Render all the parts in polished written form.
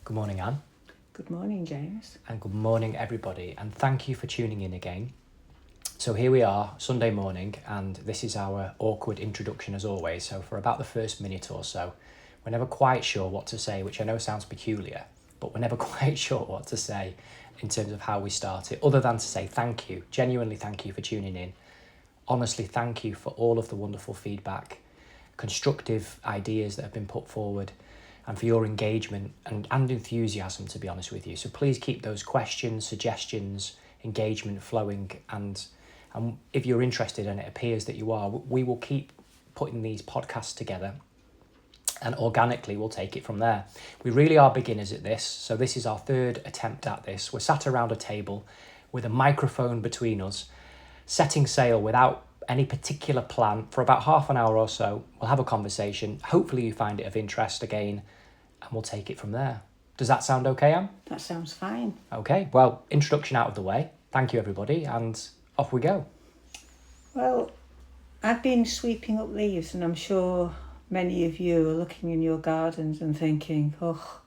Good morning, Anne. Good morning, James. And good morning, everybody. And thank you for tuning in again. So here we are, Sunday morning, and this is our awkward introduction as always. So for about the first minute or so, we're never quite sure what to say, which I know sounds peculiar, but we're never quite sure what to say in terms of how we start it, other than to say thank you, genuinely thank you for tuning in. Honestly, thank you for all of the wonderful feedback, constructive ideas that have been put forward, and for your engagement and enthusiasm, to be honest with you. So please keep those questions, suggestions, engagement flowing. And if you're interested, and it appears that you are, we will keep putting these podcasts together and organically we'll take it from there. We really are beginners at this. So this is our third attempt at this. We're sat around a table with a microphone between us, setting sail without any particular plan for about half an hour or so. We'll have a conversation. Hopefully you find it of interest again, and we'll take it from there. Does that sound okay, Anne? That sounds fine. Okay, well, introduction out of the way. Thank you, everybody, and off we go. Well, I've been sweeping up leaves, and I'm sure many of you are looking in your gardens and thinking, oh,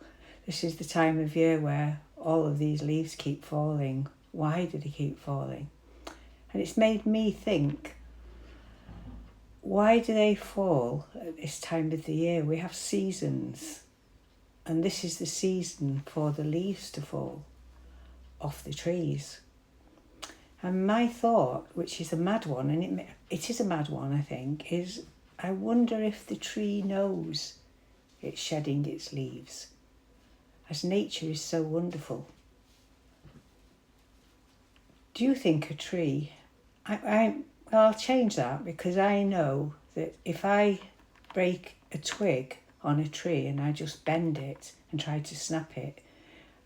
this is the time of year where all of these leaves keep falling. Why do they keep falling? And it's made me think, why do they fall at this time of the year? We have seasons, and this is the season for the leaves to fall off the trees. And my thought, which is a mad one, and it is a mad one, I think, is I wonder if the tree knows it's shedding its leaves, as nature is so wonderful. Do you think a tree... I'll change that, because I know that if I break a twig on a tree and I just bend it and try to snap it,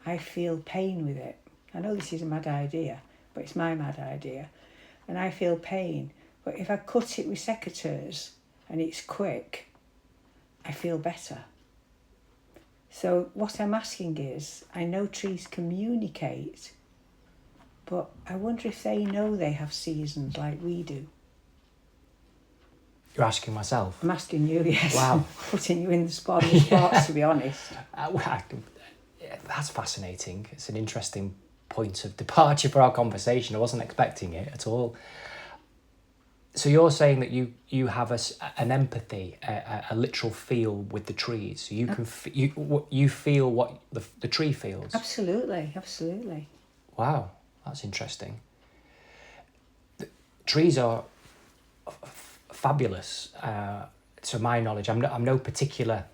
I feel pain with it. I know this is a mad idea, but it's my mad idea. And I feel pain. But if I cut it with secateurs and it's quick, I feel better. So what I'm asking is, I know trees communicate, but I wonder if they know they have seasons like we do. You're asking myself? I'm asking you, yes. Wow. Putting you in the spot, to be honest. That's fascinating. It's an interesting point of departure for our conversation. I wasn't expecting it at all. So you're saying that you have an empathy, a literal feel with the trees. So you can you feel what the tree feels. Absolutely. Wow, that's interesting. Trees are fabulous. To my knowledge, I'm no particular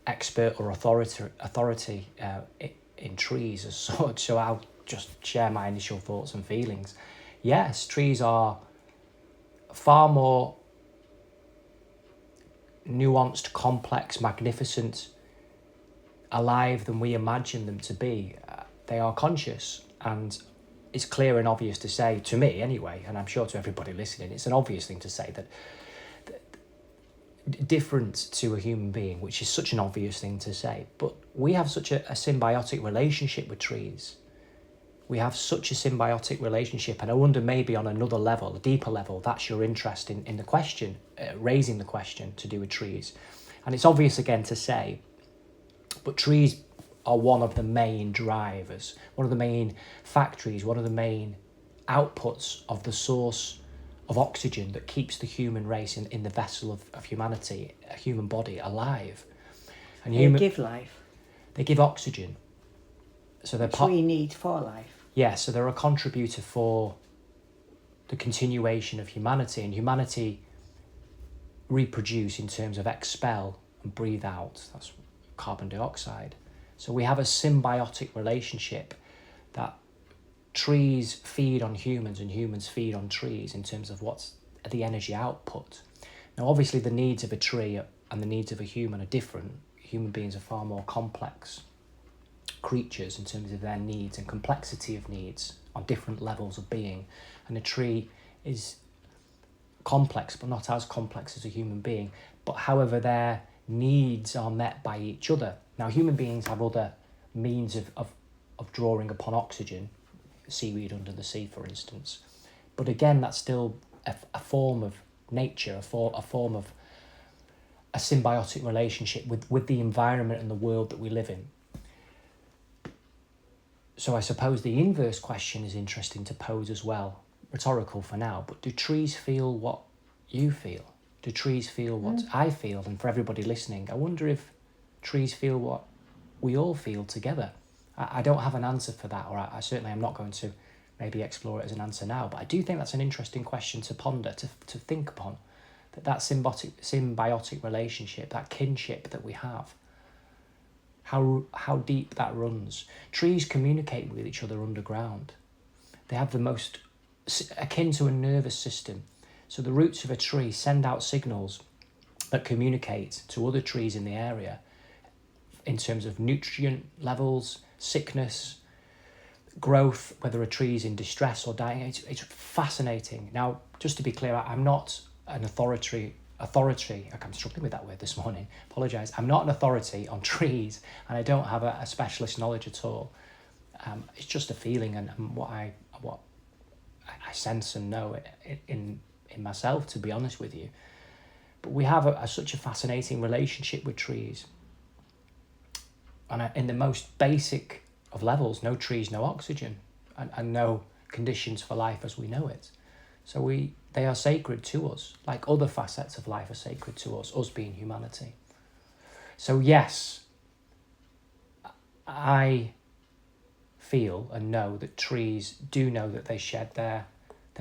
expert or authority in trees as such. So I'll just share my initial thoughts and feelings. Yes, trees are far more nuanced, complex, magnificent, alive than we imagine them to be. They are conscious, and it's clear and obvious to say, to me anyway, and I'm sure to everybody listening, it's an obvious thing to say that different to a human being, which is such an obvious thing to say, but we have such a symbiotic relationship with trees. We have such a symbiotic relationship, and I wonder maybe on another level, a deeper level, that's your interest in the question, raising the question to do with trees. And it's obvious again to say, but trees are one of the main drivers, one of the main factories, one of the main outputs of the source of oxygen that keeps the human race in the vessel of humanity, a human body, alive. And they give life. They give oxygen. So they're we need for life. Yeah, so they're a contributor for the continuation of humanity, and humanity reproduce in terms of expel and breathe out. That's carbon dioxide. So we have a symbiotic relationship that trees feed on humans and humans feed on trees in terms of what's the energy output. Now, obviously, the needs of a tree and the needs of a human are different. Human beings are far more complex creatures in terms of their needs and complexity of needs on different levels of being. And a tree is complex, but not as complex as a human being. But however, their needs are met by each other. Now, human beings have other means of drawing upon oxygen, seaweed under the sea, for instance. But again, that's still a form of nature, a form of a symbiotic relationship with the environment and the world that we live in. So I suppose the inverse question is interesting to pose as well, rhetorical for now, but do trees feel what you feel? Do trees feel what I feel? And for everybody listening, I wonder if trees feel what we all feel together. I don't have an answer for that, or I certainly am not going to maybe explore it as an answer now, but I do think that's an interesting question to ponder, to think upon, that symbiotic relationship, that kinship that we have, how deep that runs. Trees communicate with each other underground. They have the most, akin to a nervous system. So the roots of a tree send out signals that communicate to other trees in the area in terms of nutrient levels, sickness, growth, whether a tree is in distress or dying. It's fascinating. Now, just to be clear, I'm not an authority, I'm struggling with that word this morning, apologise. I'm not an authority on trees, and I don't have a specialist knowledge at all. It's just a feeling and what I sense and know in myself, to be honest with you. But we have such a fascinating relationship with trees. And in the most basic of levels, no trees, no oxygen, and no conditions for life as we know it. So they are sacred to us, like other facets of life are sacred to us being humanity. So yes, I feel and know that trees do know that they shed their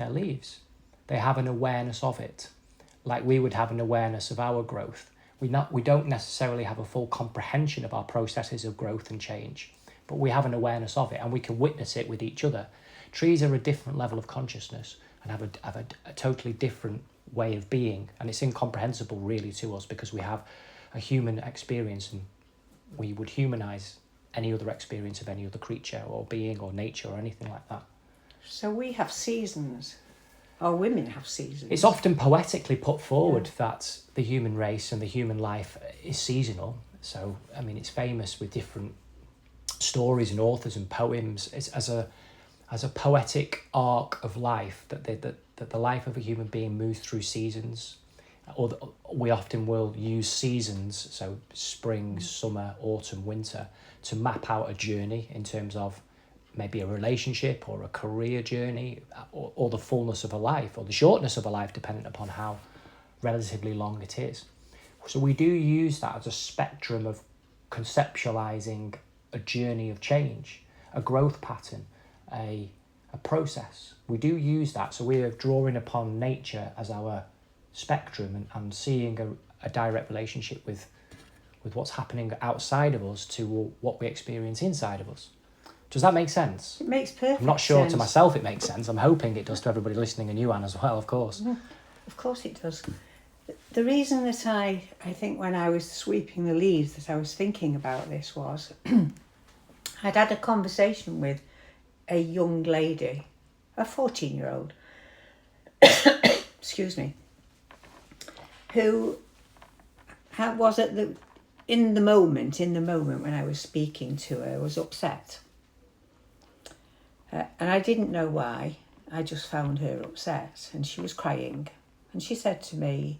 leaves. They have an awareness of it, like we would have an awareness of our growth. We don't necessarily have a full comprehension of our processes of growth and change, but we have an awareness of it and we can witness it with each other. Trees are a different level of consciousness and have a totally different way of being, and it's incomprehensible really to us because we have a human experience and we would humanize any other experience of any other creature or being or nature or anything like that. So we have seasons. Or women have seasons. It's often poetically put forward that the human race and the human life is seasonal. So, I mean, it's famous with different stories and authors and poems as a poetic arc of life, that the life of a human being moves through seasons. Or we often will use seasons, so spring, summer, autumn, winter, to map out a journey in terms of maybe a relationship or a career journey or the fullness of a life or the shortness of a life, dependent upon how relatively long it is. So we do use that as a spectrum of conceptualizing a journey of change, a growth pattern, a process. We do use that. So we are drawing upon nature as our spectrum and seeing a direct relationship with what's happening outside of us to what we experience inside of us. Does that make sense? It makes perfect sense. I'm not sure to myself it makes sense. I'm hoping it does to everybody listening, and you, Anne, as well, of course. Of course it does. The reason that I think when I was sweeping the leaves that I was thinking about this was I'd had a conversation with a young lady, a 14-year-old, excuse me, who was in the moment when I was speaking to her, was upset. And I didn't know why. I just found her upset, and she was crying. And she said to me,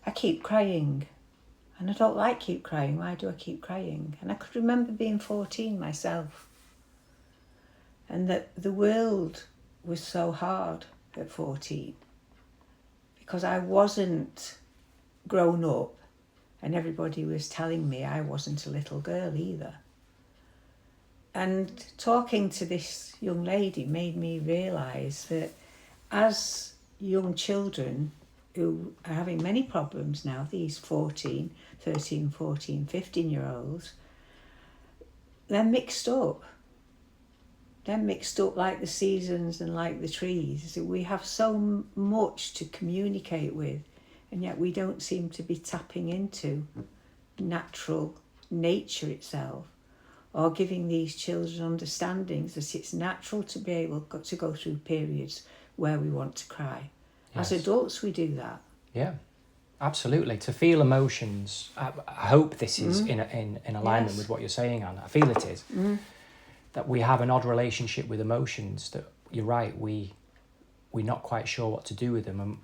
I keep crying, and I don't like keep crying. Why do I keep crying? And I could remember being 14 myself, and that the world was so hard at 14 because I wasn't grown up, and everybody was telling me I wasn't a little girl either. And talking to this young lady made me realise that as young children who are having many problems now, these 13, 14, 15-year-olds, they're mixed up. They're mixed up like the seasons and like the trees. We have so much to communicate with, and yet we don't seem to be tapping into natural nature itself, or giving these children understandings that it's natural to be able to go through periods where we want to cry. Yes. As adults, we do that. Yeah, absolutely. To feel emotions. I hope this is in alignment with what you're saying, Anne. I feel it is. That we have an odd relationship with emotions, that you're right, we're not quite sure what to do with them, and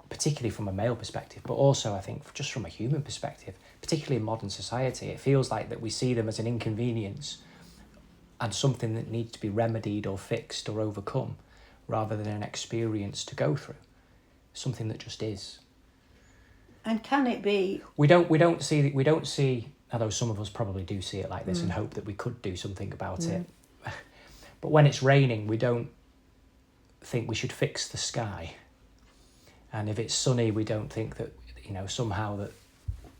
particularly from a male perspective, but also I think just from a human perspective, particularly in modern society, it feels like that we see them as an inconvenience and something that needs to be remedied or fixed or overcome, rather than an experience to go through. Something that just is. And can it be? We don't see. Although some of us probably do see it like this and hope that we could do something about it. But when it's raining, we don't think we should fix the sky. And if it's sunny, we don't think that, somehow that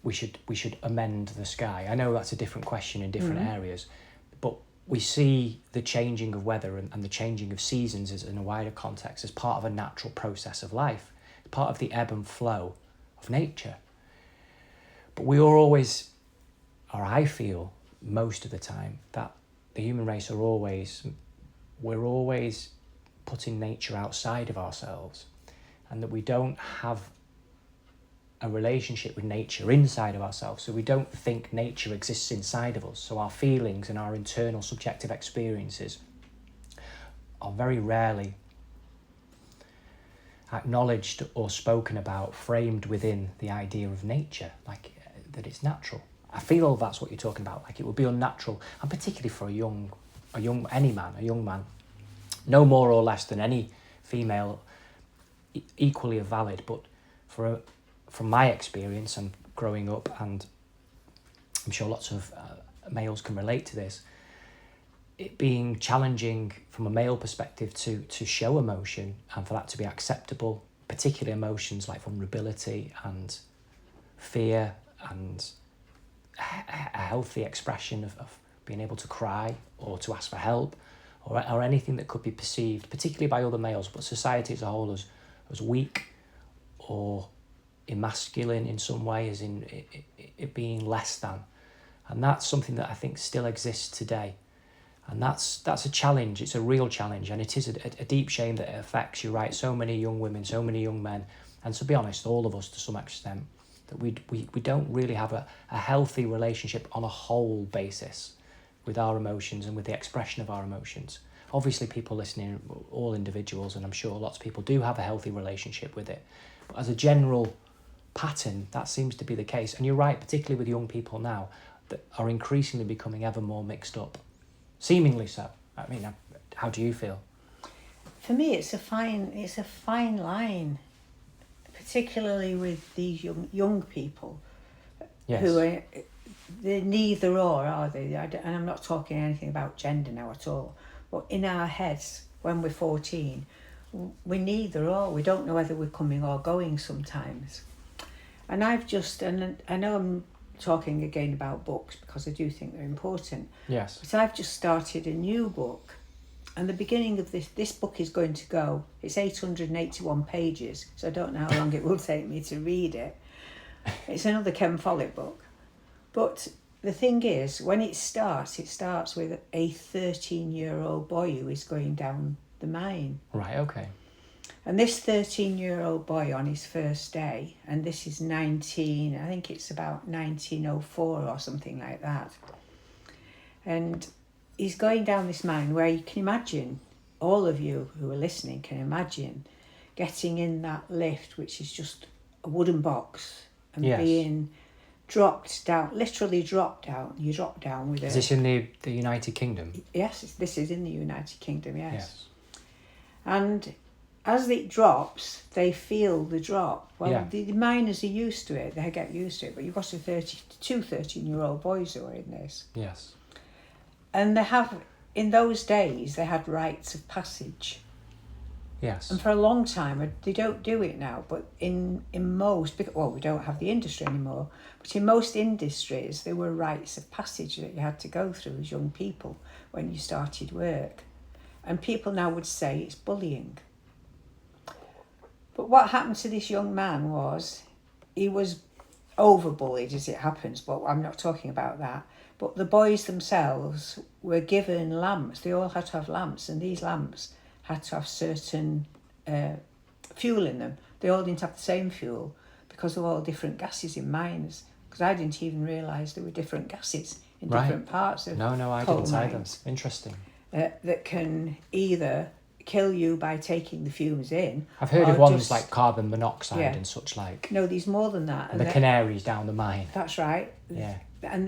we should amend the sky. I know that's a different question in different areas, but we see the changing of weather and the changing of seasons as in a wider context as part of a natural process of life, part of the ebb and flow of nature. But we are always, or I feel most of the time, that the human race we're always putting nature outside of ourselves, and that we don't have a relationship with nature inside of ourselves. So we don't think nature exists inside of us. So our feelings and our internal subjective experiences are very rarely acknowledged or spoken about, framed within the idea of nature, like that it's natural. I feel that's what you're talking about. Like it would be unnatural, and particularly for a young man, no more or less than any female, equally valid. But from my experience and growing up, and I'm sure lots of males can relate to this, it being challenging from a male perspective to show emotion and for that to be acceptable, particularly emotions like vulnerability and fear and a healthy expression of being able to cry or to ask for help or anything that could be perceived, particularly by other males, but society as a whole as weak or emasculine in some way, as in it being less than. And that's something that I think still exists today. And that's a challenge. It's a real challenge, and it is a deep shame that it affects, you're right, so many young women, so many young men, and to be honest, all of us to some extent, that we don't really have a healthy relationship on a whole basis with our emotions and with the expression of our emotions. Obviously, people listening, all individuals, and I'm sure lots of people do have a healthy relationship with it. But as a general pattern, that seems to be the case. And you're right, particularly with young people now, that are increasingly becoming ever more mixed up. Seemingly so. I mean, how do you feel? For me, it's a fine line, particularly with these young people, Yes. who are, they're neither or, are they? And I'm not talking anything about gender now at all. But in our heads, when we're 14, we're neither or. We don't know whether we're coming or going sometimes. And I know I'm talking again about books because I do think they're important. Yes. But I've just started a new book, and the beginning of this book is going to go, it's 881 pages, so I don't know how long it will take me to read it. It's another Ken Follett book. But the thing is, when it starts with a 13-year-old boy who is going down the mine. Right, okay. And this 13-year-old boy on his first day, and this is I think it's about 1904 or something like that. And he's going down this mine where you can imagine, all of you who are listening can imagine, getting in that lift, which is just a wooden box, and Yes. being dropped down, literally dropped down. You drop down with Is this in the United Kingdom? Yes, this is in the United Kingdom, yes. Yes. And as it drops, they feel the drop. Well, Yeah. the miners are used to it, they get used to it, but you've got two 13-year-old boys who are in this. Yes. And in those days, they had rites of passage. Yes. And for a long time, they don't do it now, but in most, we don't have the industry anymore, but in most industries, there were rites of passage that you had to go through as young people when you started work. And people now would say it's bullying. But what happened to this young man was, he was over-bullied as it happens, but I'm not talking about that. But the boys themselves were given lamps. They all had to have lamps, and these lamps had to have certain fuel in them. They all didn't have the same fuel because of all different gases in mines. Because I didn't even realise there were different gases in different parts of No, I coal didn't either. mines. Interesting. That can either kill you by taking the fumes in. I've heard of or ones just- like carbon monoxide Yeah. and such like. No, there's more than that. And the canaries down the mine. That's right. Yeah. and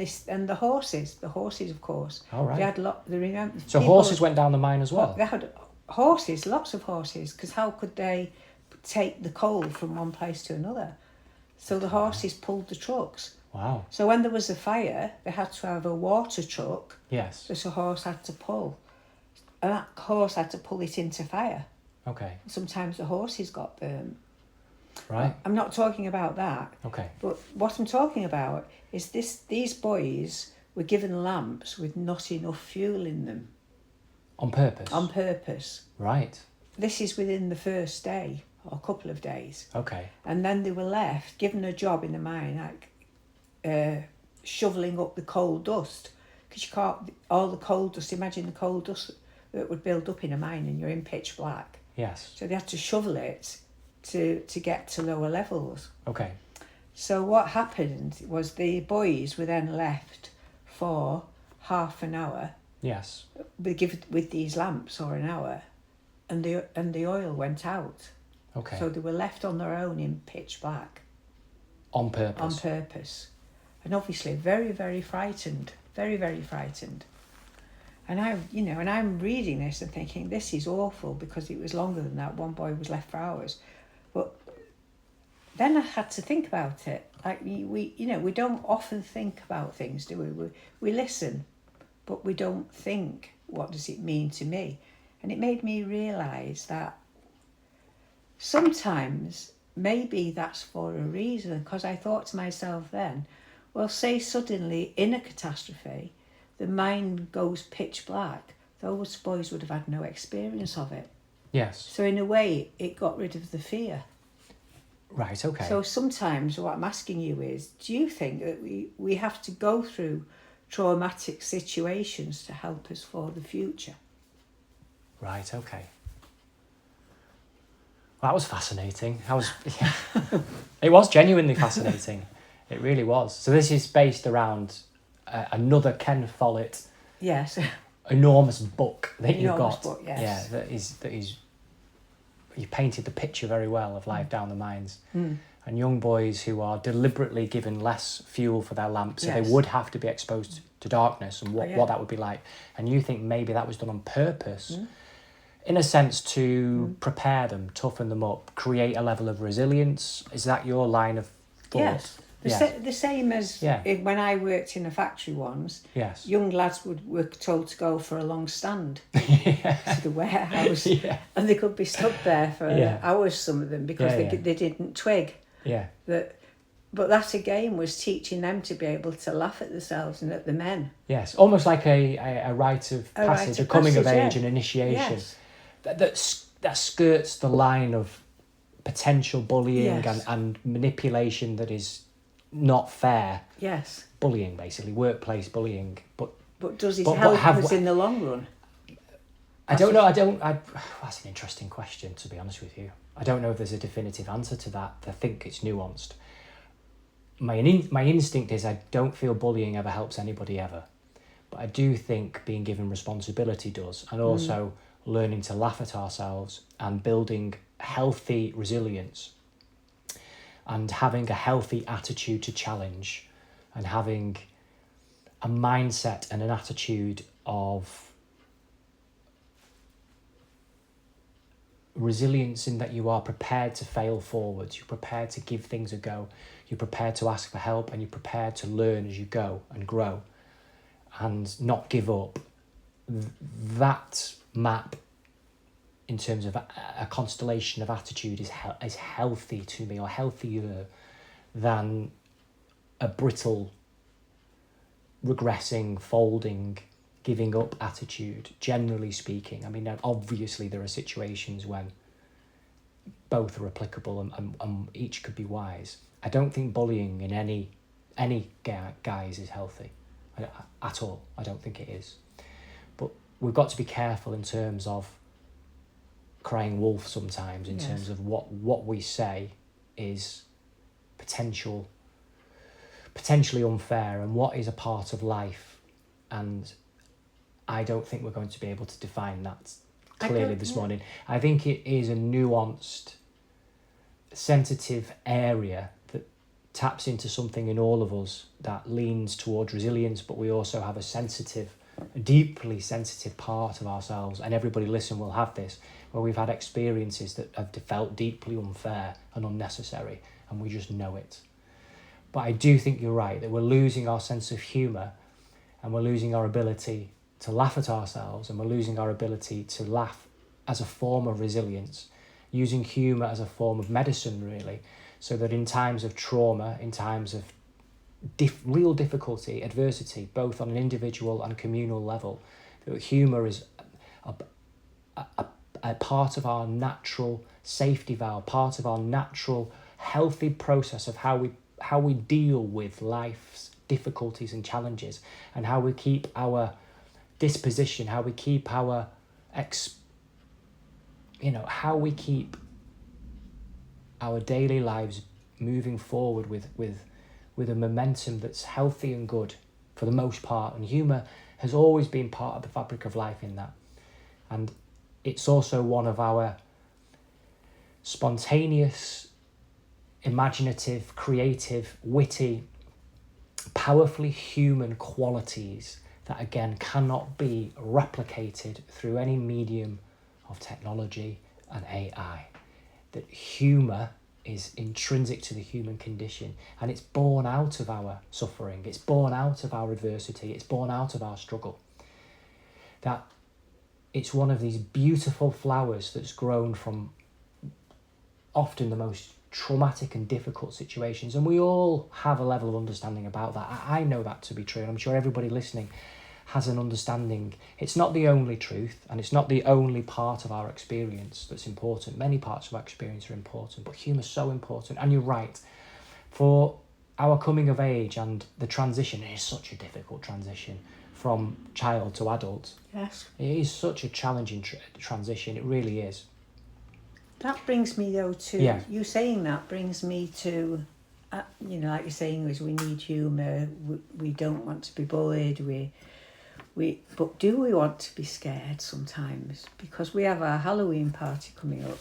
the horses, of course. All right. They had they remember. So horses went down the mine as well? They had horses, lots of horses, because how could they take the coal from one place to another? So the horses pulled the trucks. Wow. So when there was a fire, they had to have a water truck. Yes. That a horse had to pull. And that horse had to pull it into fire. Okay. Sometimes the horses got burnt. Right. I'm not talking about that. Okay. But what I'm talking about is these boys were given lamps with not enough fuel in them. On purpose? On purpose. Right. This is within the first day or a couple of days. Okay. And then they were left, given a job in the mine, like shovelling up the coal dust. Because you can't, all the coal dust, imagine the coal dust that would build up in a mine and you're in pitch black. Yes. So they had to shovel it to get to lower levels. Okay. So what happened was the boys were then left for half an hour. Yes. With these lamps, or an hour, and the oil went out. Okay. So they were left on their own in pitch black. On purpose? On purpose. And obviously very, very frightened. Very, very frightened. And I'm reading this and thinking, this is awful, because it was longer than that. One boy was left for hours. But then I had to think about it. Like we don't often think about things, do we? We listen, but we don't think, what does it mean to me? And it made me realise that sometimes maybe that's for a reason, because I thought to myself then, well, say suddenly in a catastrophe, the mine goes pitch black, those boys would have had no experience of it. Yes. So in a way, it got rid of the fear. Right, okay. So sometimes what I'm asking you is, do you think that we have to go through traumatic situations to help us for the future? Right, okay. Well, that was fascinating. It was genuinely fascinating. It really was. So this is based around another Ken Follett. Yes. Enormous book that you've Enormous got. book, yes. Yeah, that is. You painted the picture very well of life down the mines. And young boys who are deliberately given less fuel for their lamps, so Yes. they would have to be exposed to darkness and what yeah. that would be like. And you think maybe that was done on purpose, in a sense, to prepare them, toughen them up, create a level of resilience. Is that your line of thought? Yes. The same as when I worked in a factory once, Yes. young lads were told to go for a long stand to the warehouse, and they could be stuck there for hours, some of them, because they didn't twig. Yeah. But that again was teaching them to be able to laugh at themselves and at the men. Yes, almost like a rite of passage, a coming of age, an initiation. Yes. That skirts the line of potential bullying Yes. and manipulation that is not fair. Yes. Bullying, basically, workplace bullying. But does it help us in the long run? I don't know. That's an interesting question, to be honest with you. I don't know if there's a definitive answer to that. I think it's nuanced. My instinct is I don't feel bullying ever helps anybody ever. But I do think being given responsibility does. And also learning to laugh at ourselves and building healthy resilience and having a healthy attitude to challenge and having a mindset and an attitude of resilience, in that you are prepared to fail forwards, you're prepared to give things a go, you're prepared to ask for help, and you're prepared to learn as you go and grow and not give up. That map, in terms of a constellation of attitude, is healthy to me, or healthier than a brittle, regressing, folding, giving up attitude, generally speaking. I mean, obviously there are situations when both are applicable and each could be wise. I don't think bullying in any guise is healthy at all. I don't think it is. But we've got to be careful in terms of crying wolf sometimes, in terms of what we say is potentially unfair and what is a part of life. And I don't think we're going to be able to define that clearly this morning. I think it is a nuanced, sensitive area that taps into something in all of us that leans towards resilience, but we also have a deeply sensitive part of ourselves, and everybody listen will have this, where we've had experiences that have felt deeply unfair and unnecessary, and we just know it. But I do think you're right, that we're losing our sense of humour, and we're losing our ability to laugh at ourselves, and we're losing our ability to laugh as a form of resilience, using humour as a form of medicine, really, so that in times of trauma, in times of real difficulty, adversity, both on an individual and communal level, that humour is a part of our natural safety valve, part of our natural healthy process of how we deal with life's difficulties and challenges, and how we keep our disposition, how we keep our how we keep our daily lives moving forward with a momentum that's healthy and good for the most part. And humour has always been part of the fabric of life in that. And it's also one of our spontaneous, imaginative, creative, witty, powerfully human qualities that, again, cannot be replicated through any medium of technology and AI. That humour is intrinsic to the human condition, and it's born out of our suffering, it's born out of our adversity, it's born out of our struggle. That it's one of these beautiful flowers that's grown from often the most traumatic and difficult situations, and we all have a level of understanding about that. I know that to be true, and I'm sure everybody listening has an understanding. It's not the only truth, and it's not the only part of our experience that's important. Many parts of our experience are important, but humour's so important. And you're right, for our coming of age and the transition, it is such a difficult transition from child to adult. Yes. It is such a challenging transition, it really is. That brings me though to, you saying that brings me to, like you're saying, is we need humour, we don't want to be bullied, but do we want to be scared sometimes? Because we have our Halloween party coming up.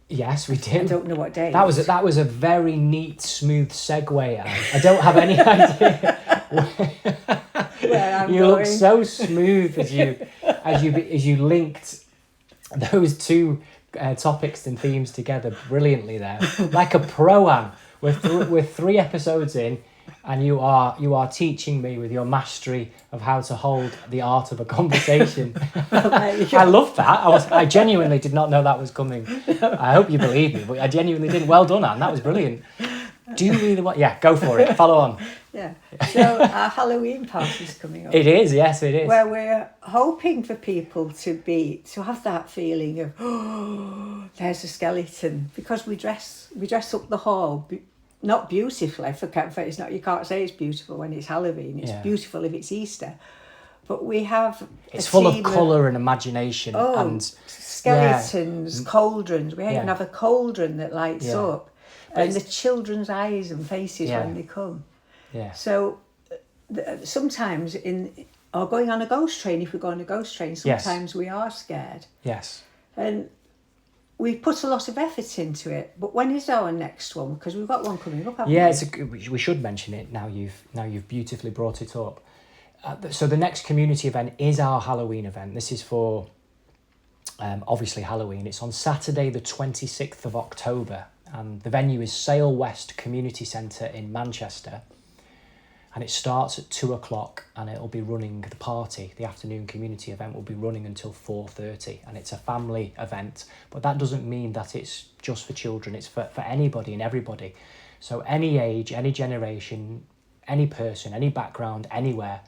Yes, we do. I don't know what day. That was a very neat, smooth segue, Anne. I don't have any idea where I'm you going. Look so smooth as you linked those two topics and themes together brilliantly there, like a pro, Anne. We're 3 episodes in, and you are teaching me with your mastery of how to hold the art of a conversation. I love that. I genuinely did not know that was coming. I hope you believe me, but I genuinely didn't. Well done, Anne. That was brilliant. Do you really want? Yeah, go for it. Follow on. Yeah. So our Halloween party's coming up. It is. Yes, it is. Where we're hoping for people to have that feeling of, oh, there's a skeleton, because we dress up the hall. Not beautifully, it's not. You can't say it's beautiful when it's Halloween. It's beautiful if it's Easter, but we have. It's full of colour and imagination and skeletons, cauldrons. We even have a cauldron that lights up, and the children's eyes and faces when they come. Yeah. So sometimes or going on a ghost train. If we go on a ghost train, sometimes we are scared. Yes. And we put a lot of effort into it, but when is our next one? Because we've got one coming up, haven't we? We should mention it now. You've beautifully brought it up. So the next community event is our Halloween event. This is for obviously Halloween. It's on Saturday, the 26th of October, and the venue is Sale West Community Centre in Manchester. And it starts at 2:00, and it'll be running the party. The afternoon community event will be running until 4:30, and it's a family event. But that doesn't mean that it's just for children. It's for anybody and everybody. So any age, any generation, any person, any background, anywhere,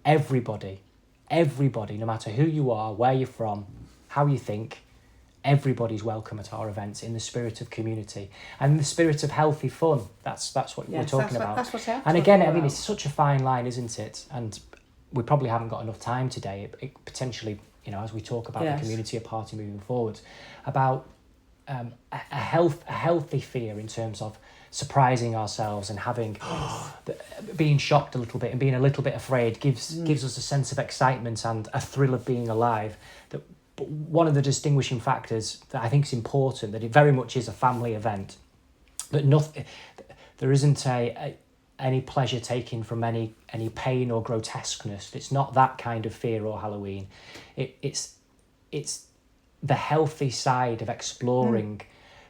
everybody, no matter who you are, where you're from, how you think, everybody's welcome at our events in the spirit of community and the spirit of healthy fun. That's what we're talking about. That's what's happening. And again, I mean, it's such a fine line, isn't it? And we probably haven't got enough time today. It potentially, as we talk about the community of party moving forward, about a healthy fear in terms of surprising ourselves and having being shocked a little bit and being a little bit afraid gives us a sense of excitement and a thrill of being alive. That one of the distinguishing factors that I think is important, that it very much is a family event, that There isn't any pleasure taken from any pain or grotesqueness. It's not that kind of fear or Halloween. It's the healthy side of exploring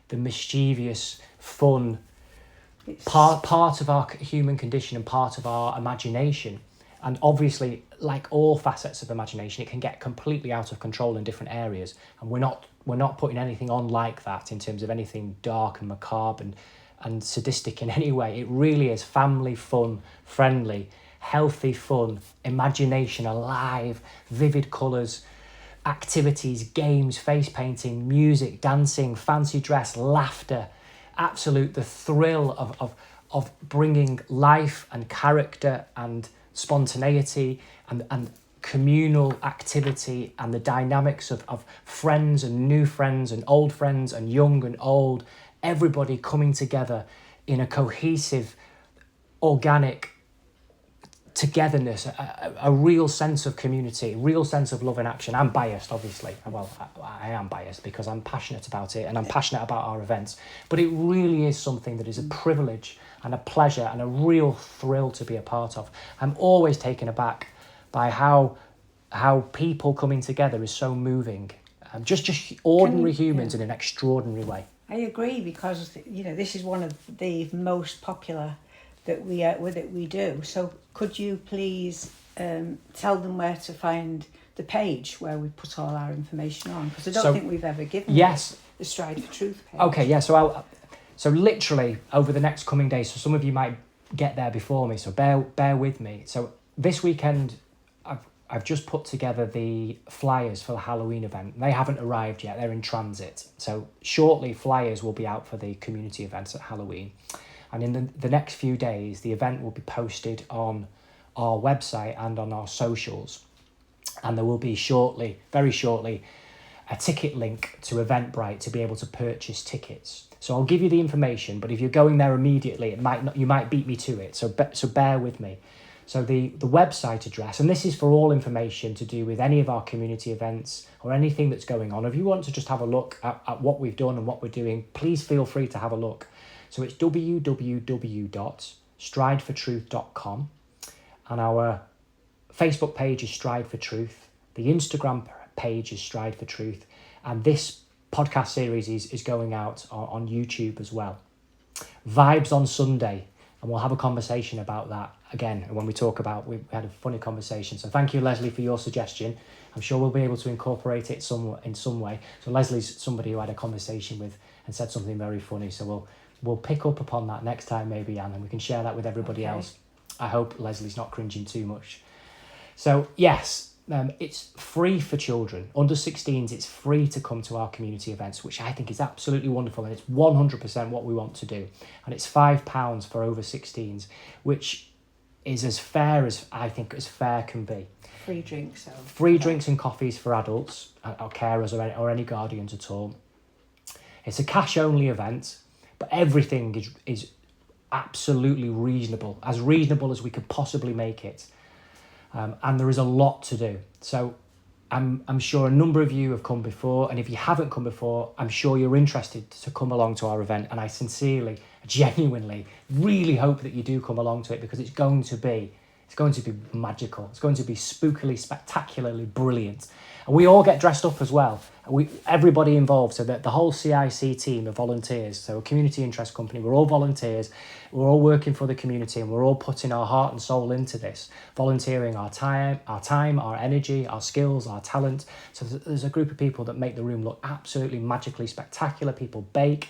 the mischievous, fun part of our human condition and part of our imagination. And obviously, like all facets of imagination, it can get completely out of control in different areas. And we're not putting anything on like that in terms of anything dark and macabre and sadistic in any way. It really is family fun, friendly, healthy fun, imagination alive, vivid colours, activities, games, face painting, music, dancing, fancy dress, laughter, the thrill of bringing life and character and spontaneity and communal activity and the dynamics of friends and new friends and old friends and young and old, everybody coming together in a cohesive, organic togetherness, a real sense of community, a real sense of love and action. I'm biased, obviously. Well, I am biased because I'm passionate about it and I'm passionate about our events. But it really is something that is a privilege and a pleasure and a real thrill to be a part of. I'm always taken aback by how people coming together is so moving. Just ordinary humans in an extraordinary way. I agree, because this is one of the most popular that we do. So could you please tell them where to find the page where we put all our information on? Because I don't think we've ever given the Stride for Truth page. Okay, yeah. So literally over the next coming days. So some of you might get there before me. So bear with me. So this weekend, I've just put together the flyers for the Halloween event. They haven't arrived yet. They're in transit. So shortly, flyers will be out for the community events at Halloween. And in the next few days, the event will be posted on our website and on our socials. And there will be very shortly, a ticket link to Eventbrite to be able to purchase tickets. So I'll give you the information, but if you're going there immediately, you might beat me to it. So bear with me. So the website address, and this is for all information to do with any of our community events or anything that's going on. If you want to just have a look at what we've done and what we're doing, please feel free to have a look. So it's www.stridefortruth.com, and our Facebook page is Stride for Truth. The Instagram page is Stride for Truth, and this podcast series is going out on YouTube as well. Vibes on Sunday, and we'll have a conversation about that again when we talk about, we had a funny conversation. So thank you, Leslie, for your suggestion. I'm sure we'll be able to incorporate it in some way. So Leslie's somebody who I had a conversation with and said something very funny. So we'll pick up upon that next time, maybe, Anne, and we can share that with everybody else. I hope Leslie's not cringing too much. So yes, it's free for children. Under 16s, it's free to come to our community events, which I think is absolutely wonderful, and it's 100% what we want to do. And it's £5 for over 16s, which is as fair as fair can be. Free drinks. Free drinks and coffees for adults or carers or any guardians at all. It's a cash-only event, but everything is absolutely reasonable as we could possibly make it. And there is a lot to do. So I'm sure a number of you have come before, and if you haven't come before, I'm sure you're interested to come along to our event. And I sincerely, genuinely, really hope that you do come along to it, because it's going to be magical. It's going to be spookily, spectacularly brilliant. And we all get dressed up as well. Everybody involved, so that the whole CIC team of volunteers, so a community interest company, we're all volunteers, we're all working for the community, and we're all putting our heart and soul into this, volunteering our time, our energy, our skills, our talent. So there's a group of people that make the room look absolutely magically spectacular. People bake,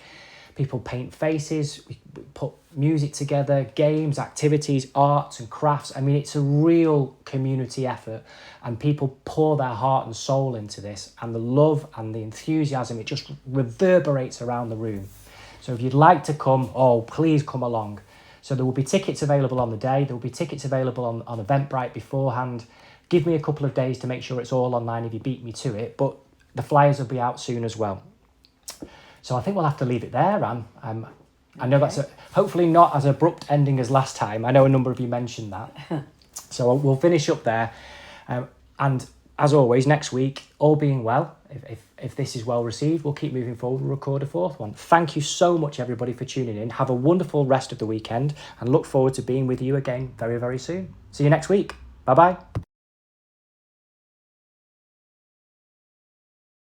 people paint faces, we put music together, games, activities, arts and crafts. I mean, it's a real community effort, and people pour their heart and soul into this, and the love and the enthusiasm, it just reverberates around the room. So if you'd like to come, please come along. So there will be tickets available on the day. There will be tickets available on Eventbrite beforehand. Give me a couple of days to make sure it's all online if you beat me to it, but the flyers will be out soon as well. So I think we'll have to leave it there, Anne. I know that's hopefully not as abrupt ending as last time. I know a number of you mentioned that. So we'll finish up there. And as always, next week, all being well, if this is well received, we'll keep moving forward and record a fourth one. Thank you so much, everybody, for tuning in. Have a wonderful rest of the weekend and look forward to being with you again very, very soon. See you next week. Bye-bye.